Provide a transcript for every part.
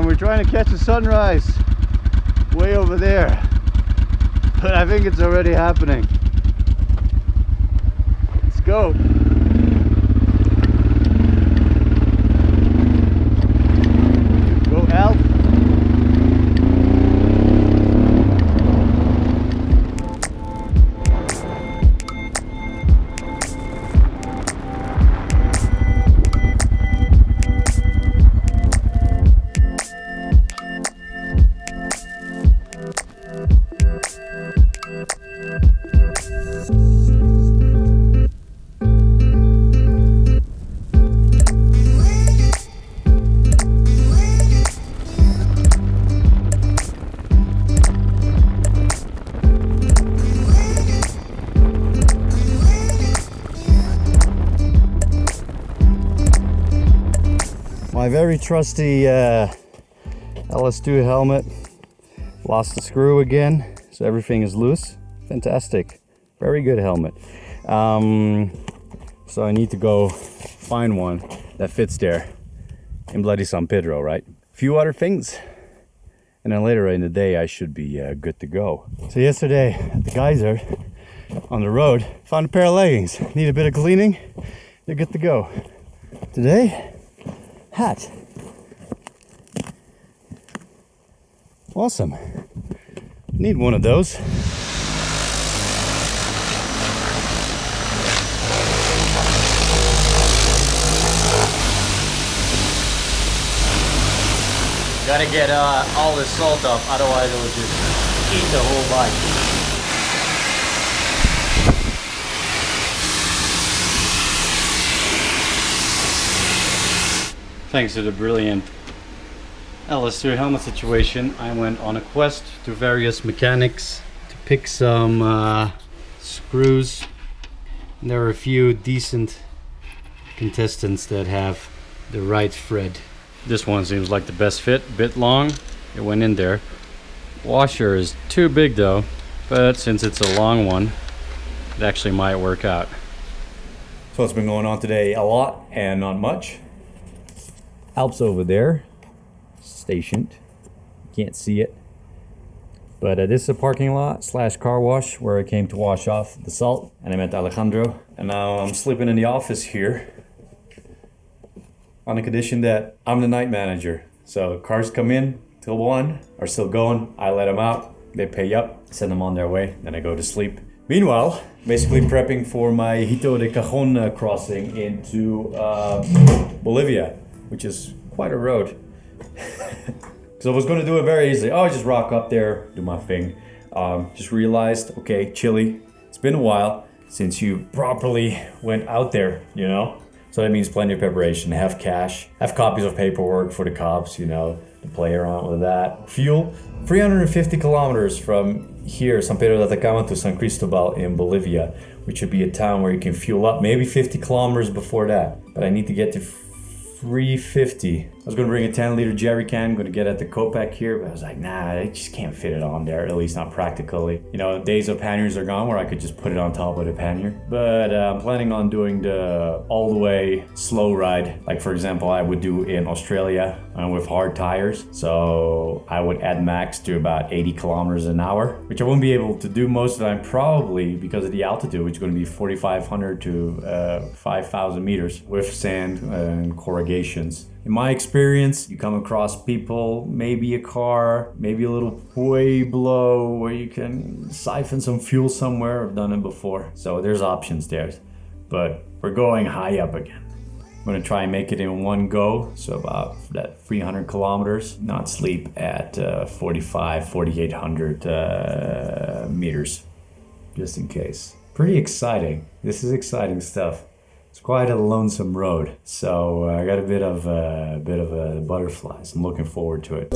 We're trying to catch the sunrise way over there, but I think it's already happening. Let's go. Go Alp. My very trusty LS2 helmet lost the screw again, so everything is loose. Fantastic, very good helmet. So I need to go find one that fits there in bloody San Pedro, right? A few other things, and then later in the day I should be good to go. So yesterday at the geyser on the road, found a pair of leggings. Need a bit of cleaning, they're good to go. Today, hat. Awesome. Need one of those. Gotta get all the salt off, otherwise it will just eat the whole bike. Thanks to the brilliant LS2 helmet situation, I went on a quest to various mechanics to pick some screws. And there are a few decent contestants that have the right thread. This one seems like the best fit, bit long, it went in there. Washer is too big though, but since it's a long one, it actually might work out. So what's been going on today? A lot and not much. Alp's over there, stationed. Can't see it. But this is a parking lot slash car wash where I came to wash off the salt. And I met Alejandro. And now I'm sleeping in the office here on the condition that I'm the night manager. So cars come in till 1, are still going. I let them out. They pay up, send them on their way. Then I go to sleep. Meanwhile, basically prepping for my Hito de Cajon crossing into Bolivia, which is quite a road. So I was going to do it very easily. Oh, just rock up there, do my thing. Just realized, okay, Chile, it's been a while since you properly went out there, you know? So that means plenty of preparation, have cash, have copies of paperwork for the cops, you know, to play around with that. Fuel, 350 kilometers from here, San Pedro de Atacama to San Cristobal in Bolivia, which would be a town where you can fuel up, maybe 50 kilometers before that. But I need to get to 350. I was gonna bring a 10-liter jerry can, gonna get at the Copac here, but I was like, nah, I just can't fit it on there, at least not practically. You know, days of panniers are gone where I could just put it on top of the pannier. But I'm planning on doing the all the way slow ride, like for example, I would do in Australia with hard tires. So I would add max to about 80 kilometers an hour, which I won't be able to do most of the time, probably because of the altitude, which is gonna be 4,500 to 5,000 meters with sand and corrugations. In my experience, you come across people, maybe a car, maybe a little pueblo where you can siphon some fuel somewhere. I've done it before. So there's options there. But we're going high up again. I'm gonna try and make it in one go. So about that 300 kilometers, not sleep at 4,800 meters, just in case. Pretty exciting. This is exciting stuff. It's quite a lonesome road, so I got a bit of butterflies. I'm looking forward to it.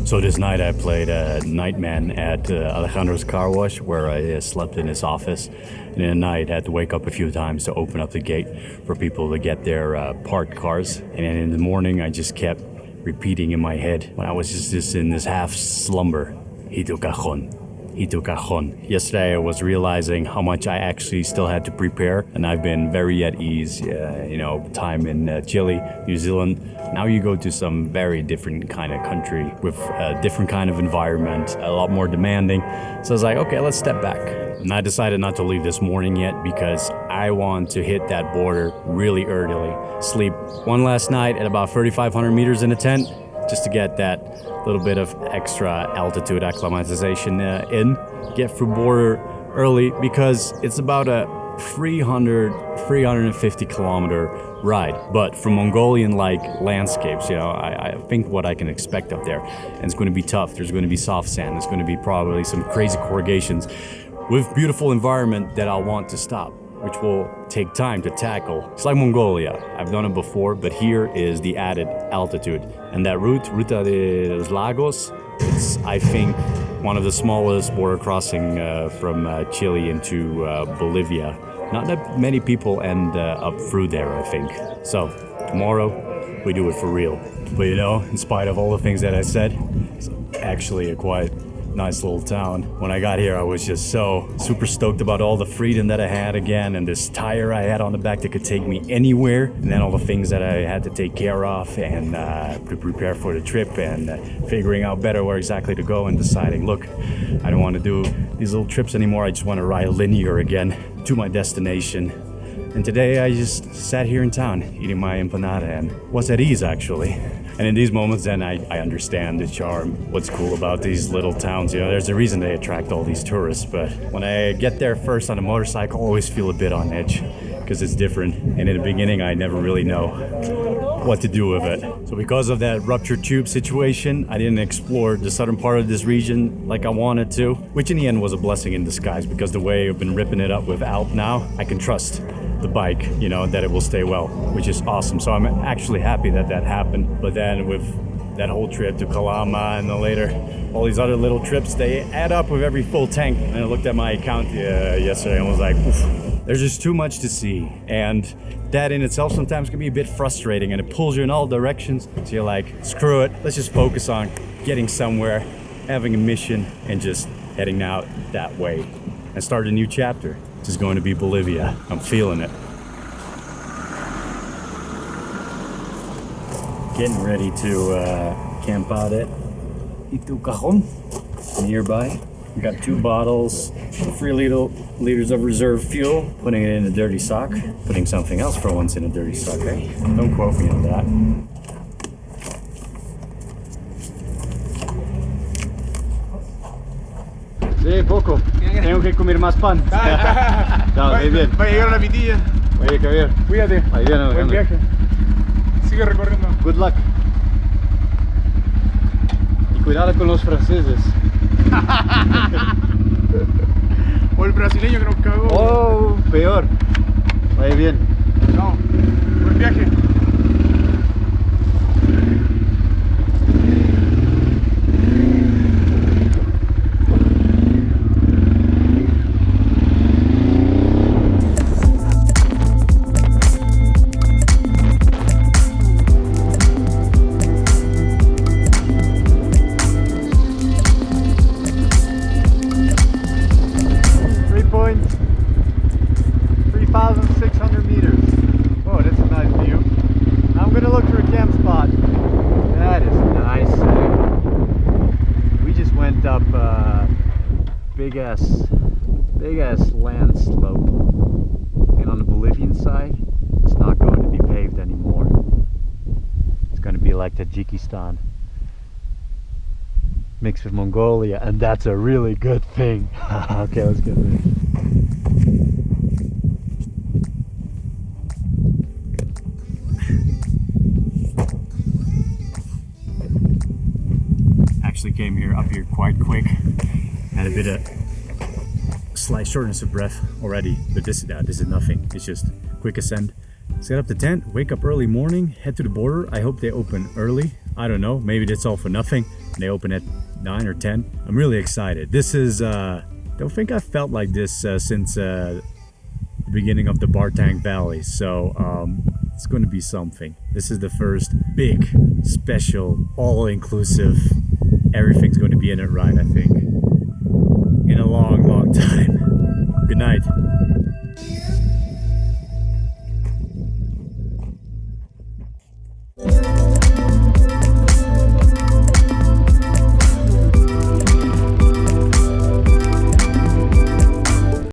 So this night I played nightman at Alejandro's car wash, where I slept in his office. And in the night I had to wake up a few times to open up the gate for people to get their parked cars. And then in the morning I just kept repeating in my head when I was just in this half slumber, Hito cajon. Yesterday I was realizing how much I actually still had to prepare, and I've been very at ease, time in Chile, New Zealand. Now you go to some very different kind of country with a different kind of environment, a lot more demanding. So I was like, okay, let's step back. And I decided not to leave this morning yet because I want to hit that border really early. Sleep one last night at about 3,500 meters in a tent, just to get that little bit of extra altitude acclimatization in. Get through border early because it's about a 350 kilometer ride, but from Mongolian-like landscapes, I think what I can expect up there. And it's going to be tough. There's going to be soft sand. There's going to be probably some crazy corrugations with beautiful environment that I'll want to stop, which will take time to tackle. It's like Mongolia. I've done it before, but here is the added altitude. And that Ruta de los Lagos, it's, I think, one of the smallest border crossing from Chile into Bolivia. Not that many people end up through there, I think. So, tomorrow, we do it for real. But in spite of all the things that I said, it's actually a quite nice little town. When I got here, I was just so super stoked about all the freedom that I had again, and this tire I had on the back that could take me anywhere, and then all the things that I had to take care of and to prepare for the trip, and figuring out better where exactly to go, and deciding, look, I don't want to do these little trips anymore. I just want to ride linear again to my destination. And today I just sat here in town eating my empanada and was at ease, actually. And in these moments, then I understand the charm, what's cool about these little towns. There's a reason they attract all these tourists. But when I get there first on a motorcycle, I always feel a bit on edge because it's different. And in the beginning, I never really know what to do with it. So because of that ruptured tube situation, I didn't explore the southern part of this region like I wanted to, which in the end was a blessing in disguise, because the way I've been ripping it up with Alp now, I can trust the bike, that it will stay well, which is awesome. So I'm actually happy that happened. But then with that whole trip to Calama and then later all these other little trips, they add up with every full tank. And I looked at my account yesterday and was like, oof, there's just too much to see. And that in itself sometimes can be a bit frustrating, and it pulls you in all directions. So you're like, screw it, let's just focus on getting somewhere, having a mission, and just heading out that way and start a new chapter. This is going to be Bolivia. I'm feeling it. Getting ready to camp out at Hito Cajon nearby. We got 2 bottles, 3 liters of reserve fuel, putting it in a dirty sock, putting something else for once in a dirty sock, eh? Don't quote me on that. Sí, poco. Tengo que comer más pan. No, muy bien. Va a llegar la pitilla. Oye, qué bien. Cuídate. Ahí viene, buen viaje. Sigue recorriendo. Good luck. Y cuidado con los franceses. O el brasileño que nos cagó. Oh, peor. Vaya bien. No. Buen viaje. Big ass land slope, and on the Bolivian side it's not going to be paved anymore. It's going to be like Tajikistan mixed with Mongolia, and that's a really good thing. Okay, let's get ready. Actually came up here quite quick. Had a bit of slight shortness of breath already, but this is nothing. It's just quick ascent. Set up the tent, wake up early morning, head to the border. I hope they open early. I don't know, maybe that's all for nothing. They open at 9 or 10. I'm really excited. This is, don't think I felt like this since the beginning of the Bartang Valley. So it's going to be something. This is the first big, special, all-inclusive, everything's going to be in it right, I think. In a long, long time. Good night.